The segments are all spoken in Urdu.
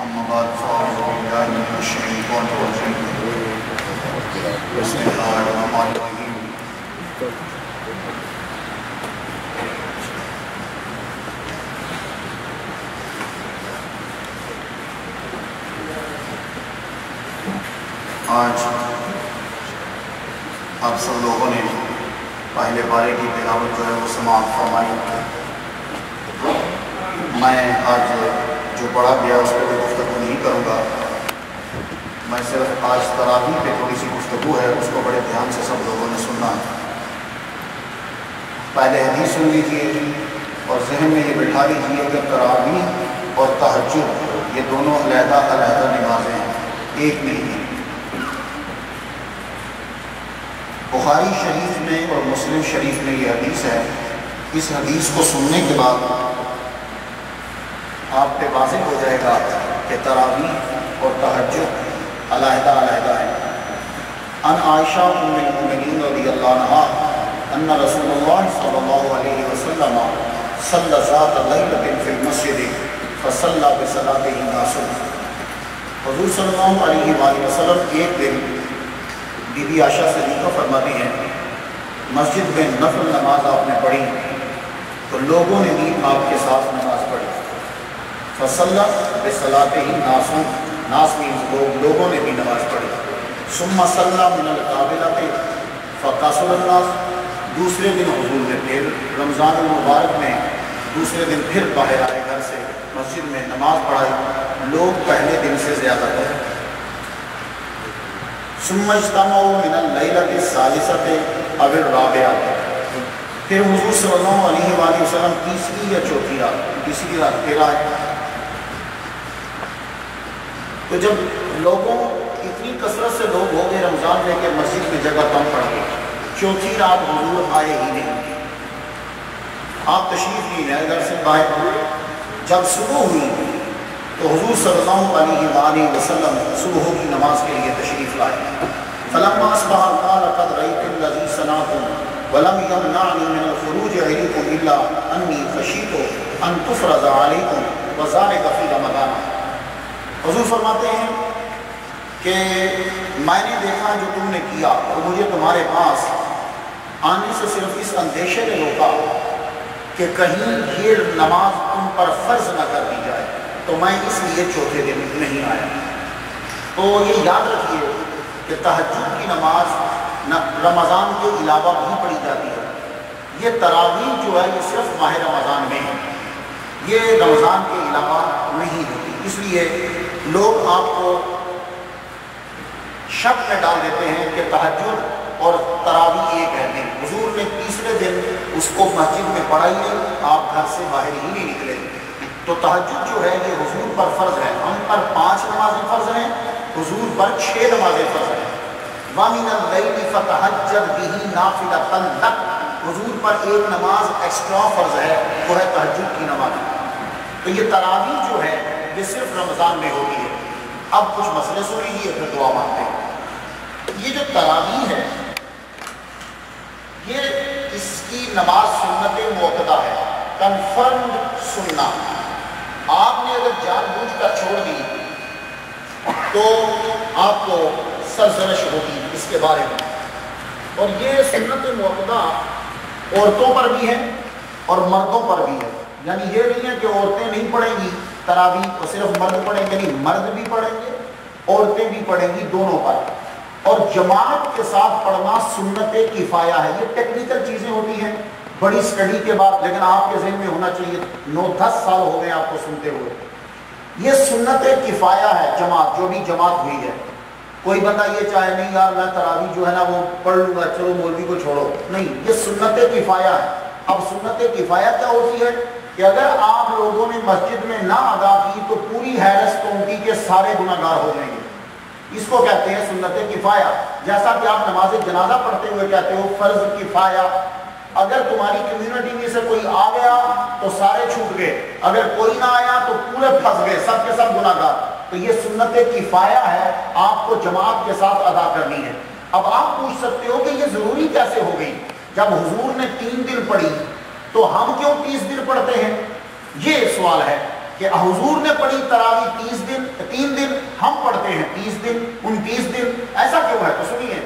أما بعد فأعوذ بالله من الشيطان الرجيم بسم الله الرحمن الرحيم آج آپ سب لوگوں نے پہلے بارے کی تلاوت جو ہے وہ سماعت فرمائی. میں آج جو پڑھا گیا اس پہ کوئی گفتگو نہیں کروں گا. میں صرف آج تراویح پہ تھوڑی سی گفتگو ہے, اس کو بڑے دھیان سے سب لوگوں نے سننا ہے. پہلے حدیث سن لیجیے اور ذہن میں یہ بٹھا لیجیے کہ تراویح اور تہجد یہ دونوں علیحدہ علیحدہ نمازیں ہیں, ایک نہیں ہیں. بخاری شریف میں اور مسلم شریف میں یہ حدیث ہے. اس حدیث کو سننے کے بعد آپ پہ واضح ہو جائے گا کہ تراویح اور تہجد علیحدہ علیحدہ ہیں. ان عائشہ ام المؤمنین رضی اللہ عنہا ان رسول اللہ صلی اللہ علیہ وسلم صلی ذات لیلۃ فی المسجد فصلی بصلاۃہ الناس. حضور صلی اللہ علیہ وآلہ وسلم ایک دن بی بی عائشہ صدیقہ فرماتی ہیں مسجد میں نفل نماز آپ نے پڑھی تو لوگوں نے بھی آپ کے ساتھ نماز پڑھی. فصلی بصلاۃہ الناس, ناس مینز لوگوں نے بھی نماز پڑھی. ثم صلی من القابلۃ فقصر الناس, دوسرے دن حضور نے پھر رمضان المبارک میں دوسرے دن پھر باہر آئے گھر سے مسجد میں نماز پڑھائی, لوگ پہلے دن سے زیادہ تھے. ثم اجتمعوا من اللیلۃ الثالثۃ او الرابعۃ, پھر حضور صلی اللہ علیہ وآلہ وسلم تیسری یا چوتھی رات پھر آئے. تو جب لوگوں اتنی کثرت سے لوگ ہو گئے رمضان میں کہ مسجد میں جگہ کم پڑ گئی, چوتھی رات حضور آئے ہی نہیں, آپ تشریف نہیں لائے گھر سے باہر. جب صبح ہوئی تو حضور صلی اللہ علیہ وآلہ وسلم صبح کی نماز کے لیے تشریف لائے. فلما اصبح قال قد رأيت الذي صنعتم ولم يمنعني من الخروج إليكم إلا أني خشيت أن تفرض عليكم وذلك في رمضان. حضور فرماتے ہیں کہ میں نے دیکھا جو تم نے کیا اور مجھے تمہارے پاس آنے سے صرف اس اندیشے نے روکا کہ کہیں یہ نماز تم پر فرض نہ کر دی جائے, تو میں اس لیے چوتھے دن نہیں آیا. تو یہ یاد رکھیے کہ تہجد کی نماز رمضان کے علاوہ بھی پڑھی جاتی ہے. یہ تراویح جو ہے یہ صرف ماہ رمضان میں ہے, یہ رمضان کے علاوہ نہیں ہوتی. اس لیے لوگ آپ کو شک میں ڈال دیتے ہیں کہ تہجد اور تراویح ایک ہے. نہیں, حضور نے تیسرے دن اس کو مسجد میں پڑھائی نہیں, آپ گھر سے باہر ہی نہیں نکلے. تو تہجد جو ہے یہ حضور پر فرض ہے. ہم پر 5 نمازیں فرض ہیں, حضور پر 6 نمازیں فرض ہیں. وَمِنَ اللَّيْلِ فَتَهَجَّدْ بِهِ نَافِلَةً لَكَ, حضور پر ایک نماز ایکسٹرا فرض ہے, وہ ہے تہجد کی نماز. تو یہ تراویح جو ہے یہ صرف رمضان میں ہوتی ہے. اب کچھ مسئلے سن لیجیے پھر دعا مانگتے ہیں. یہ جو تراویح ہے یہ اس کی نماز سنت موقدہ ہے, کنفرمڈ سننا. آپ نے اگر جان بوجھ کر چھوڑ دی تو آپ کو سرزنش ہوگی اس کے بارے میں. اور یہ سنت موقدہ عورتوں پر بھی ہے اور مردوں پر بھی ہے. یعنی یہ نہیں ہے کہ عورتیں نہیں پڑھیں گی تراویح اور صرف مرد پڑھیں گے, نہیں, مرد بھی پڑھیں گے عورتیں بھی پڑھیں گی, دونوں پر. اور جماعت کے ساتھ پڑھنا سنت کفایہ ہے. یہ ٹیکنیکل چیزیں ہوتی ہیں بڑی اسٹڈی کے بعد, لیکن آپ کے ذہن میں ہونا چاہیے. 9-10 سال ہو گئے آپ کو سنتے ہوئے. یہ سنت کفایہ ہے جماعت, جو بھی جماعت ہوئی ہے. کوئی بندہ یہ چاہے نہیں یار میں تراویح جو ہے نا وہ پڑھ لوں گا, چلو مولوی کو چھوڑو, نہیں, یہ سنت کفایہ ہے. اب سنت کفایہ کیا ہوتی ہے کہ اگر آپ لوگوں نے مسجد میں نہ ادا کی تو پوری حیرت قومتی کے سارے گناہ گار ہو جائیں گے. اس کو کہتے ہیں سنت کفایہ. جیسا کہ آپ نماز جنازہ پڑھتے ہوئے کہتے ہو فرض کفایہ. اگر تمہاری کمیونٹی میں سے کوئی آ گیا تو سارے چھوٹ گئے, اگر کوئی نہ آیا تو پورے پھنس گئے, سب کے سب گناہ گار. تو یہ سنت کفایہ ہے, آپ کو جماعت کے ساتھ ادا کرنی ہے. اب آپ پوچھ سکتے ہو کہ یہ ضروری کیسے ہو گئی؟ جب حضور نے 3 دن پڑھی تو ہم کیوں 30 دن پڑھتے ہیں؟ یہ سوال سوال ہے کہ حضور نے پڑھی تراویح 3 دن، ہم پڑھتے ہیں 30 دن 29 دن، ایسا کیوں ہے؟ تو سنیے،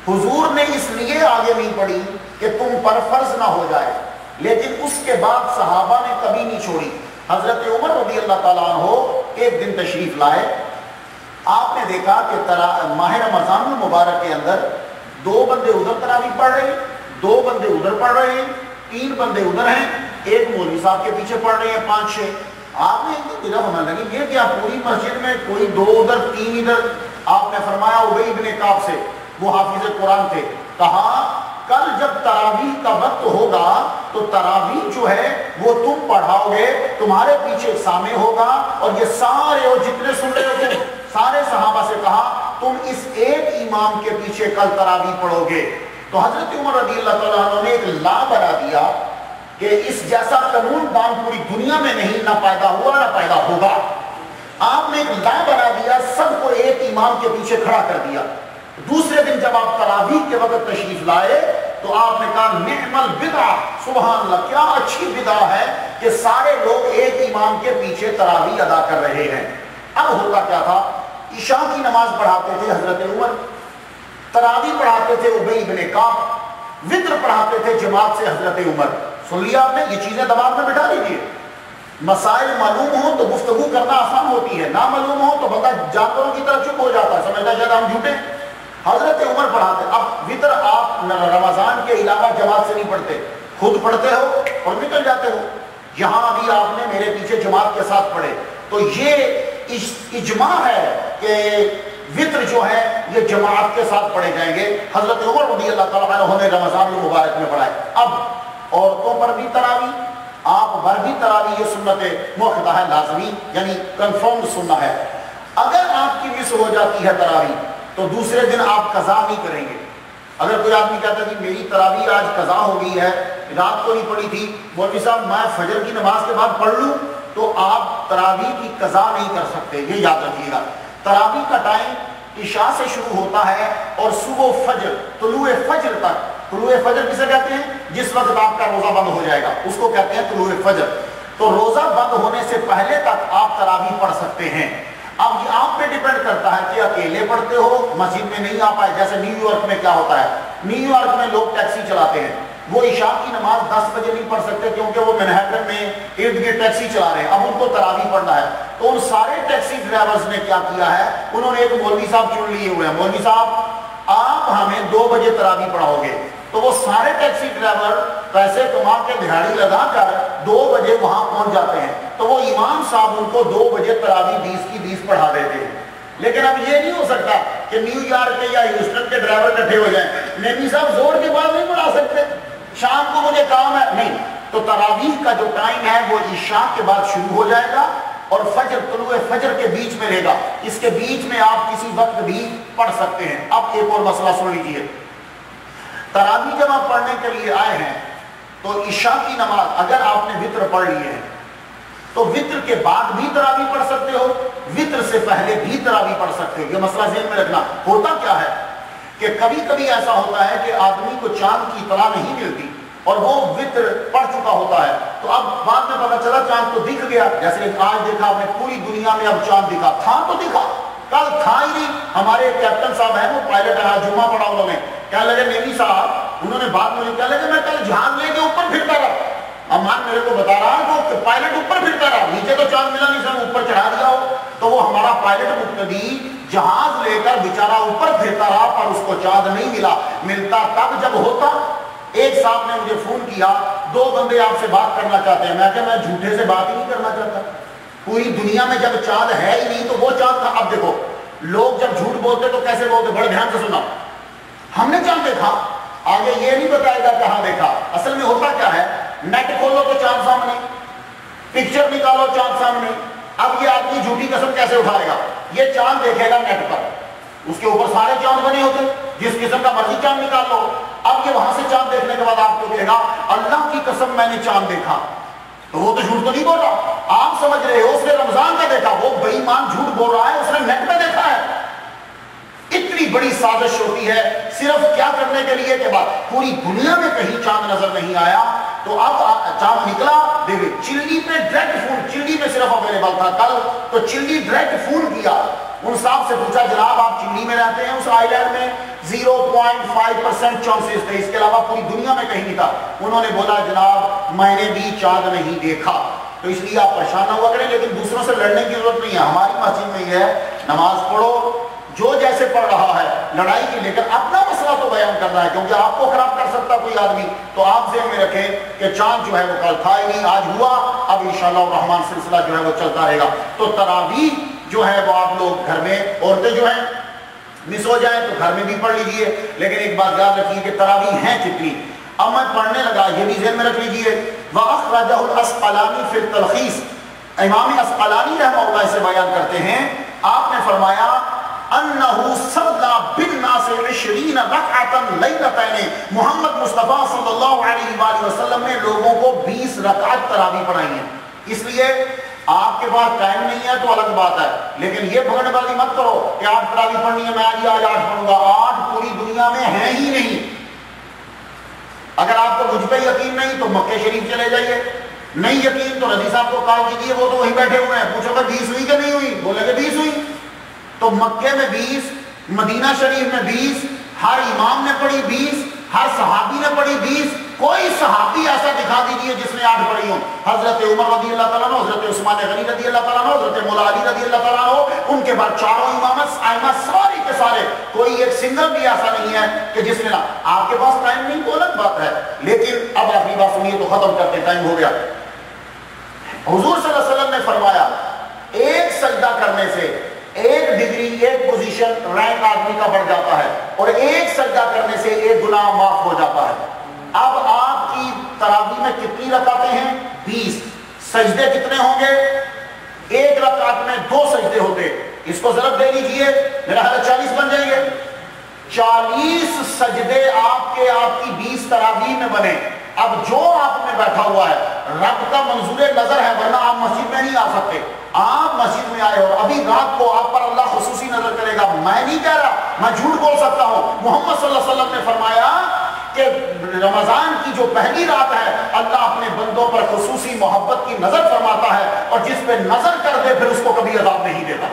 حضور نے اس لیے آگے نہیں پڑھی کہ تم پر فرض نہ ہو جائے، لیکن اس کے بعد صحابہ نے کبھی نہیں چھوڑی۔ حضرت عمر رضی اللہ تعالیٰ عنہ ایک دن تشریف لائے، آپ نے دیکھا کہ ماہ رمضان المبارک کے اندر 2 بندے ادھر تراویح پڑھ رہے ہیں، 2 بندے ادھر پڑھ رہے ہیں، 3 بندے ادھر ہیں، ایک مولوی صاحب کے پیچھے پڑھ رہے ہیں 5-6۔ آپ نے ایک دن ہونے لگی یہ کیا پوری مسجد میں کوئی 2 ادھر 3 ادھر؟ آپ نے فرمایا ابی ابن کعب سے، وہ حافظ قرآن تھے، کہا کل جب تراویح کا وقت ہوگا تو تراویح جو ہے وہ تم پڑھاؤ گے، تمہارے پیچھے سامع ہوگا، اور یہ سارے اور جتنے سن رہے ہو تم سارے صحابہ سے کہا تم اس ایک امام کے پیچھے کل تراویح پڑھو گے۔ تو حضرت عمر رضی اللہ تعالیٰ عنہ نے ایک لا بنا دیا کہ اس جیسا قانون دان پوری دنیا میں نہیں، نہ پیدا ہوا نہ پیدا ہوگا۔ آپ نے ایک لا بنا دیا، سب کو ایک امام کے پیچھے کھڑا کر دیا۔ دوسرے دن جب آپ تراویح کے وقت تشریف لائے تو آپ نے کہا نعم البدع، سبحان اللہ، کیا اچھی بدع ہے کہ سارے لوگ ایک امام کے پیچھے تراویح ادا کر رہے ہیں۔ اب ہوتا کیا تھا، عشاء کی نماز پڑھاتے تھے حضرت عمر، تراویح پڑھاتے تھے ابی ابن کعب، وتر پڑھاتے تھے جماعت سے حضرت عمر۔ سن لیا آپ نے، یہ چیزیں دماغ میں بٹھا لیجیے۔ مسائل معلوم ہو تو گفتگو کرنا آسان ہوتی ہے، نہ معلوم ہو تو بندہ جانوروں کی طرح چپ ہو جاتا ہے، سمجھتا ہے شاید ہم جھوٹے۔ حضرت عمر پڑھاتے، اب وتر آپ رمضان کے علاوہ جماعت سے نہیں پڑھتے، خود پڑھتے ہو اور نکل جاتے ہو۔ یہاں ابھی آپ نے میرے پیچھے جماعت کے ساتھ پڑھے، تو یہ اجماع ہے کہ وتر جو ہے یہ جماعت کے ساتھ پڑھے جائیں گے۔ حضرت عمر رضی اللہ تعالیٰ عنہ نے رمضان المبارک میں پڑھائے۔ اب عورتوں پر بھی تراویح، آپ پر بھی تراویح، یہ سنت موقعہ ہے، لازمی یعنی کنفرم سننا ہے۔ اگر آپ کی مس ہو جاتی ہے تراویح تو دوسرے دن آپ قضا نہیں کریں گے۔ اگر کوئی آدمی کہتا ہے کہ میری تراویح آج قضا ہو گئی ہے، رات کو نہیں پڑھی تھی، مولوی صاحب میں فجر کی نماز کے بعد پڑھ لوں، تو آپ تراویح کی قضا نہیں کر سکتے، یہ یاد رکھیے گا۔ تراویح کا ٹائم عشاء سے شروع ہوتا ہے اور صبح فجر، طلوع فجر تک۔ طلوع فجر کسے کہتے ہیں؟ جس وقت آپ کا روزہ بند ہو جائے گا اس کو کہتے ہیں طلوع فجر۔ تو روزہ بند ہونے سے پہلے تک آپ تراویح پڑھ سکتے ہیں۔ اب یہ آپ پہ ڈیپینڈ کرتا ہے کہ اکیلے پڑھتے ہو، مسجد میں نہیں آ پائے، جیسے نیو یارک میں کیا ہوتا ہے، نیو یارک میں لوگ ٹیکسی چلاتے ہیں، وہ عشاء کی نماز 10 بجے نہیں پڑھ سکتے کیونکہ وہ مینہٹن میں ارد گرد ٹیکسی چلا رہے ہیں، اب ان کو تراویح پڑھنا ہے۔ تو ان سارے ٹیکسی ڈرائیورز نے کیا کیا ہے، انہوں نے ایک مولوی صاحب چن لیے ہوئے ہیں، مولوی صاحب آپ ہمیں 2 بجے تراویح پڑھاؤ گے۔ تو وہ سارے ٹیکسی ڈرائیور پیسے کما کے دہاڑی لگا کر 2 بجے وہاں پہنچ جاتے ہیں، تو وہ امام صاحب ان کو 2 بجے تراویح 20 کی 20 پڑھا دیتے ہیں۔ لیکن اب یہ نہیں ہو سکتا کہ نیو یارک کے یا ہیوسٹن کے ڈرائیور اکٹھے ہو جائیں، نبی صاحب زور کے بعد نہیں پڑھا سکتے، شام کو مجھے کام ہے، نہیں۔ تو تراویح کا جو ٹائم ہے وہ عشاء کے بعد شروع ہو جائے گا اور فجر، طلوع فجر کے بیچ میں رہے گا، اس کے بیچ میں آپ کسی وقت بھی پڑھ سکتے ہیں۔ اب ایک اور مسئلہ سن لیجیے، تراویح جب آپ پڑھنے کے لیے آئے ہیں تو عشاء کی نماز اگر آپ نے وتر پڑھ لی ہے تو وتر کے بعد بھی تراویح پڑھ سکتے ہو، وتر سے پہلے بھی تراویح پڑھ سکتے ہو۔ یہ مسئلہ ذہن میں رکھنا۔ ہوتا کیا ہے کہ کبھی کبھی ایسا ہوتا ہے کہ آدمی کو چاند کی اطلاع نہیں ملتی اور وہ وتر پڑھ چکا ہوتا ہے، تو اب بعد میں پتا چلا چاند تو دکھ گیا، جیسے آج دیکھا آپ نے پوری دنیا میں اب چاند دکھا، تھا تو دکھا، کل تھا ہی نہیں۔ ہمارے کیپٹن صاحب ہیں، وہ پائلٹ ہے، جمعہ پڑھا انہوں نے، کہنے لگے نیوی صاحب، انہوں نے بات مجھے کہنے لگے میں کل جہاز لے کے اوپر پھرتا رہا، امان میرے کو بتا رہا ہے وہ پائلٹ اوپر پھرتا رہا، نیچے تو چاند ملا نہیں، سر اوپر چڑھا دیا ہو۔ تو وہ ہمارا پائلٹ مقتدی جہاز لے کر بیچارہ اوپر پھرتا رہا پر اس کو چاند نہیں ملا، ملتا تب جب ہوتا۔ ایک صاحب نے مجھے فون کیا، 2 بندے آپ سے بات کرنا چاہتے ہیں، میں کہا میں جھوٹے سے بات ہی نہیں کرنا چاہتا، پوری دنیا میں جب چاند ہے ہی نہیں تو وہ چاند تھا۔ اب دیکھو لوگ جب جھوٹ بولتے تو کیسے بولتے، بڑے دھیان سے سنا، ہم نے چاند دیکھا، آگے یہ نہیں بتائے گا کہاں دیکھا۔ اصل میں ہوتا کیا ہے، نیٹ کھولو تو چاند سامنے، پکچر نکالو چاند سامنے۔ اب یہ آدمی جھوٹی قسم کیسے اٹھائے گا، یہ چاند دیکھے گا نیٹ پر، اس کے اوپر سارے چاند بنے ہوتے، جس قسم کا مرضی چاند نکال لو۔ اب یہ وہاں سے چاند دیکھنے کے بعد آپ کو کہے گا اللہ کی قسم میں نے چاند دیکھا، تو وہ تو جھوٹ تو نہیں بول رہا، آپ سمجھ رہے ہو اس نے رمضان کا دیکھا، وہ بے ایمان جھوٹ بول رہا ہے، اس نے نیٹ پہ دیکھا ہے۔ اتنی بڑی سازش ہوتی ہے صرف کیا کرنے کے لیے کہ بعد پوری دنیا میں کہیں چاند نظر نہیں آیا، تو اب چاند نکلا، دیکھیں چلی پہ ڈائریکٹ فون، چلی صرف اویلیبل تھا. کل تو چلی ڈائریکٹ فون کیا, ان صاحب سے پوچھا جناب آپ چلی میں رہتے ہیں, اس آئی لینڈ میں 0.5% چانسز تھے, اس کے علاوہ پوری دنیا میں کہیں نہیں تھا. انہوں نے بولا جناب میں نے بھی چاند نہیں دیکھا. تو اس لیے آپ پریشان نہ ہوا کریں, لیکن دوسروں سے لڑنے کی ضرورت نہیں ہے. ہماری مسجد میں یہ ہے نماز پڑھو جو جیسے پڑھ رہا ہے, لڑائی کی لے کر اپنا مسئلہ تو بیان کرنا ہے, کیونکہ آپ کو خراب کر سکتا کوئی آدمی. تو آپ ذہن میں رکھیں کہ چاند جو ہے وہ کل تھا ہی نہیں, آج ہوا, اب انشاءاللہ الرحمن سلسلہ جو ہے وہ چلتا رہے گا. تو تراویح جو ہے وہ آپ لوگ گھر میں, عورتیں جو ہیں مس ہو جائیں تو گھر میں بھی پڑھ لیجئے, لیکن ایک بات یاد رکھیے کہ تراویح ہیں کتنی. اب میں پڑھنے لگا, یہ بھی ذہن میں رکھ لیجئے, وَأَخْرَجَهُ الْأَسْقَلَانِي فِي التَّلْخِيصِ, امام اسقلانی رحمہ اللہ سے بیان کرتے ہیں, آپ نے فرمایا انہو صلی بالناس 20 رکعتا لیلتین, محمد مصطفیٰ صلی اللہ علیہ وآلہ وسلم نے لوگوں کو 20 رکعت تراویح پڑھائی ہیں. اس لیے آپ کے پاس ٹائم نہیں ہے تو الگ بات ہے, لیکن یہ بھگڑ بازی مت کرو کہ 8 تراویح پڑھنی ہے, میں آج 8 پڑھوں گا. 8 پوری دنیا میں ہیں ہی نہیں. اگر آپ کو مجھ پہ یقین نہیں تو مکہ شریف چلے جائیے, نہیں یقین تو رضی صاحب کو کال کیجیے, وہ تو وہیں بیٹھے ہوئے ہیں, پوچھو کہ 20 ہوئی کہ نہیں ہوئی, بولے کہ 20 ہوئی. تو مکے میں 20, مدینہ شریف میں 20, ہر امام نے پڑھی 20, ہر صحابی نے پڑھی 20. کوئی صحابی ایسا دکھا دیجئے جس نے 8 پڑھی ہوں. حضرت عمر رضی اللہ تعالیٰ عنہ, حضرت عثمان غنی رضی اللہ تعالیٰ عنہ, حضرت مولا علی رضی اللہ تعالیٰ عنہ, ان کے بعد چاروں امامت ائمہ سارے کے سارے, کوئی ایک سنگل بھی ایسا نہیں ہے کہ جس نے. آپ کے پاس ٹائم نہیں تو الگ بات ہے, لیکن اب اپنی بات سنیے تو ختم کرتے, ٹائم ہو گیا. حضور صلی اللہ علیہ وسلم نے فرمایا ایک سجدہ کرنے سے 1 ڈگری, 1 پوزیشن رینک آدمی کا بڑھ جاتا ہے, اور 1 سجدہ کرنے سے 1 گناہ معاف ہو جاتا ہے. اب آپ کی تراویح میں کتنی رکعتیں ہیں؟ 20. سجدے کتنے ہوں گے؟ 1 رکعت میں 2 سجدے ہوتے. اس کو ضرب دے لیجئے, میرا خیال 40 بن جائیں گے. 40 سجدے آپ کی 20 تراویح میں بنے. اب جو آپ میں بیٹھا ہوا ہے رب کا منظور نظر ہے, ورنہ آپ مسجد میں نہیں آ سکتے. آپ مسجد میں آئے ہو, ابھی رات کو آپ پر اللہ خصوصی نظر کرے گا. میں نہیں کہہ رہا, میں جھوٹ بول سکتا ہوں. محمد صلی اللہ علیہ وسلم نے فرمایا کہ رمضان کی جو پہلی رات ہے اللہ اپنے بندوں پر خصوصی محبت کی نظر فرماتا ہے, اور جس پہ نظر کر دے پھر اس کو کبھی عذاب نہیں دیتا.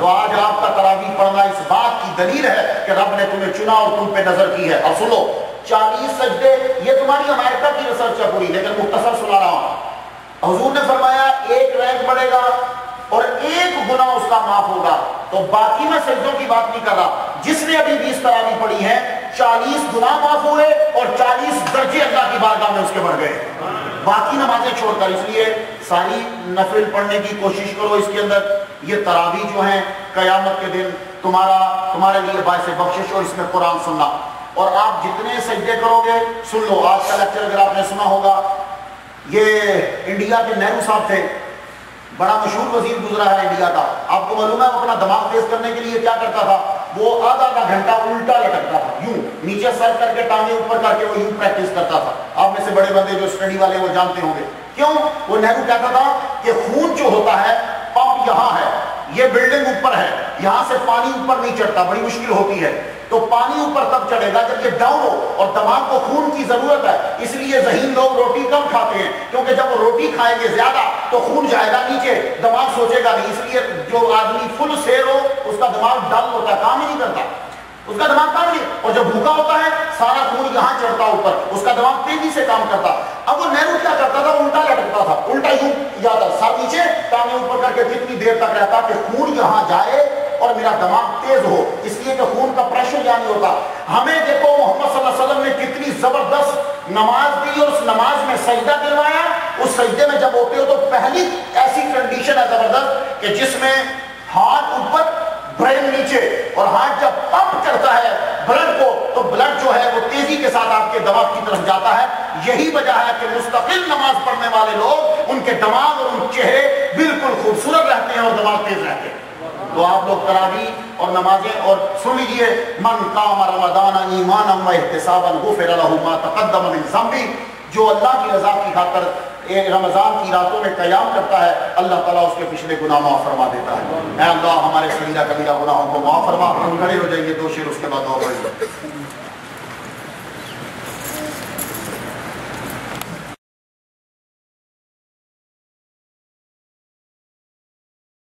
تو آج آپ کا تراویح پڑھنا اس بات کی دلیل ہے کہ رب نے تمہیں چنا اور تم پہ نظر کی ہے. اور سنو, 40 سجدے, یہ تمہاری امریکہ کی ریسرچ ہے پوری, لیکن مختصر سنا رہا ہوں. حضور نے فرمایا 1 رینک بڑھے گا اور 1 گناہ اس کا معاف ہوگا. تو باقی میں سجدوں کی بات نہیں کر رہا, جس نے ابھی 20 تراویح پڑھی ہیں 40 گناہ معاف ہوئے اور 40 درجے اللہ کی بارگاہ میں اس کے بڑھ گئے, باقی نمازیں چھوڑ کر. اس لیے ساری نفل پڑھنے کی کوشش کرو اس کے اندر. یہ تراویح جو ہیں قیامت کے دن تمہارے لیے باعث بخشش, اور اس میں قرآن سننا. اور آپ جتنے سجدے کرو گے, سن لو آج کا لیکچر اگر آپ نے سنا ہوگا, یہ انڈیا کے نہرو صاحب تھے, بڑا مشہور وزیر گزرا ہے انڈیا کا. آپ کو معلوم ہے وہ اپنا دماغ تیز کرنے کے لیے کیا کرتا تھا, وہ آدھا گھنٹہ الٹا لٹکتا تھا, یوں نیچے سر کر کے ٹانگیں اوپر کر کے وہ یوں پریکٹس کرتا تھا. آپ میں سے بڑے بندے جو اسٹڈی والے وہ جانتے ہوں گے. کیوں؟ وہ نہرو کہتا تھا کہ خون جو ہوتا ہے پمپ یہاں ہے, یہ بلڈنگ اوپر ہے, یہاں سے پانی اوپر نہیں چڑھتا, بڑی مشکل ہوتی ہے. تو پانی اوپر تب چڑھے گا جب یہ ڈاؤن ہو, اور دماغ کو خون کی ضرورت ہے. اس لیے ذہین لوگ روٹی کم کھاتے ہیں, کیونکہ جب وہ روٹی کھائیں گے زیادہ تو خون جائے گا نیچے, دماغ سوچے گا نہیں. اس لیے جو آدمی فل سیر ہو اس کا دماغ ڈل ہوتا ہے, کام ہی نہیں کرتا, اس کا دماغ کام نہیں. اور جب بھوکا ہوتا ہے سارا خون یہاں چڑھتا اوپر, اس کا دماغ تیزی سے کام کرتا. اب وہ نہرو کیا کرتا تھا, الٹا لٹکتا تھا, الٹا یوں جاتا, سر نیچے ٹانگیں اوپر کر کے کتنی دیر تک رہتا کہ خون یہاں جائے اور میرا دماغ تیز ہو, اس لیے کہ خون کا پریشر یہاں نہیں ہوتا. ہمیں دیکھو محمد صلی اللہ علیہ وسلم نے کتنی زبردست نماز دی, اور اس نماز میں سجدہ دلوایا. اس سجدے میں جب ہوتے ہو تو پہلی ایسی کنڈیشن ہے زبردست کہ جس میں ہاتھ اوپر برین نیچے, اور ہاتھ جب پمپ کرتا ہے بلڈ کو تو بلڈ جو ہے وہ تیزی کے ساتھ آپ کے دماغ کی طرف جاتا ہے. یہی وجہ ہے کہ مستقل نماز پڑھنے والے لوگ, ان کے دماغ اور ان چہرے بالکل خوبصورت رہتے ہیں اور دماغ تیز رہتے ہیں. تو آپ لوگ تراویح اور نمازیں, اور سن لیجئے, من قام رمضان ایمانا و احتسابا غفر له ما تقدم من ذنبه, جو اللہ کی رضا کی خاطر رمضان کی راتوں میں قیام کرتا ہے اللہ تعالیٰ اس کے پچھلے گناہ معاف فرما دیتا ہے. اے اللہ ہمارے صغیرہ کبیرہ گناہوں کو معاف فرما. کھڑے ہو جائیں گے, 2 شعر اس کے بعد دعا پڑھیں گے.